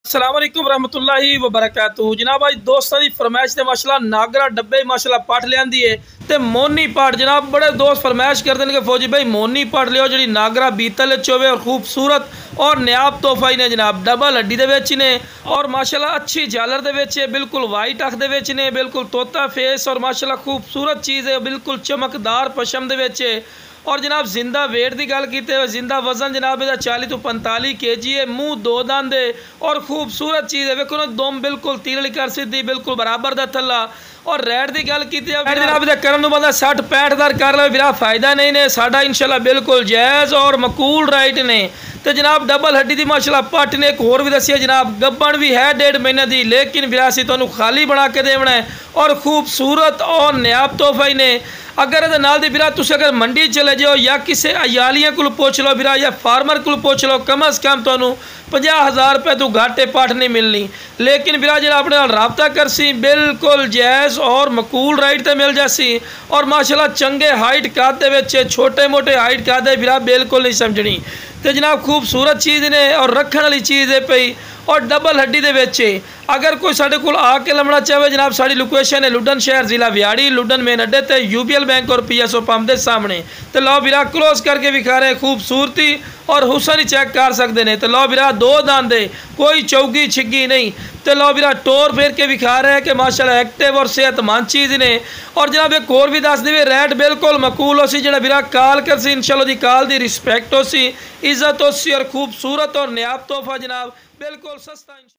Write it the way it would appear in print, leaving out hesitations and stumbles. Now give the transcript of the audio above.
अस्सलाम वालेकुम रहमतुल्लाहि व बरकातुहू। जनाब अज दोस्तों की फरमाइश ने माशाल्लाह नागरा डब्बे माशाल्लाह पट लियांदी है ते मोनी पट। जनाब बड़े दोस्त फरमाइश करते हैं कि फौजी भाई मोनी पट लियो जी नागरा बीतल होवे और खूबसूरत और नायाब तोहफा ही ने। जनाब डबल हड्डी दे ने और माशाल्लाह अच्छी झालर दे बिल्कुल वाइट अख दे ने, बिल्कुल तोता फेस और माशाल्लाह खूबसूरत चीज़ है, बिल्कुल चमकदार पशम दे। और जनाब जिंदा वेट की गल की जिंदा वजन जनाब इहदा 40 तो 45 kg है। मुँह दो दंद है और खूबसूरत चीज़ है। वेखो ना दुम बिल्कुल तीरली कर सीधी बिल्कुल बराबर का थला। और रेट की गल की जनाब इहदा करन नूं बंदा 60-65 हज़ार कर ले बिरा फायदा नहीं ने। साडा इंशाल्लाह बिल्कुल जायज़ और मकूल राइट ने। तो जनाब डबल हड्डी की माशाल्लाह पट ने। एक होर भी दसी जनाब गब्बन भी है 1.5 महीने की, लेकिन बिरासी तुहानूं खाली बना के देना है और खूबसूरत और नायाब तोहफा ही ने। अगर ये नाल दी बिरा तुसीं अगर मंडी चले जाओ या किसी अयालियां को पुछ लो बिरा या फार्मर को पुछ लो, कम अज़ कम तुहानूं 50,000 रुपये तो घाटे पट नहीं मिलनी। लेकिन बिरा जो अपने नाल राबता करसी बिल्कुल जायज़ और मकूल राइट ते मिल जासी। और माशाल्लाह चंगे हाइट कद दे छोटे मोटे हाइट कद बिरा बिल्कुल नहीं समझनी। तो जनाब खूबसूरत चीज़ ने और रखने वाली चीज़ है पई और डबल हड्डी दे। अगर कोई साढ़े को आके लमना चाहे जनाब साड़ी लोकेशन है लुडन शहर जिला व्याड़ी लुडन मेन अड्डे ते UBL बैंक और PSO पंप के सामने। तो लो बिरा क्लोज करके विखा रहे खूबसूरती और हुसन ही चेक कर सकते हैं। तो लो बिरा दो दांत दे कोई चौगी छिग्गी नहीं। तो लो बिरा टोर फेर के विखा रहे हैं कि माशाल्लाह एक्टिव और सेहतमंद चीज़ ने। और जनाब एक होर भी दस देवे रेट बिल्कुल मकूल हो सी। जो बिरा कॉल कर सी इंशाल्लाह दी कॉल दी रिस्पैक्ट हो सी, इज्जत हो सी और खूबसूरत और नायाब तोहफा जनाब बिल्कुल सस्ता।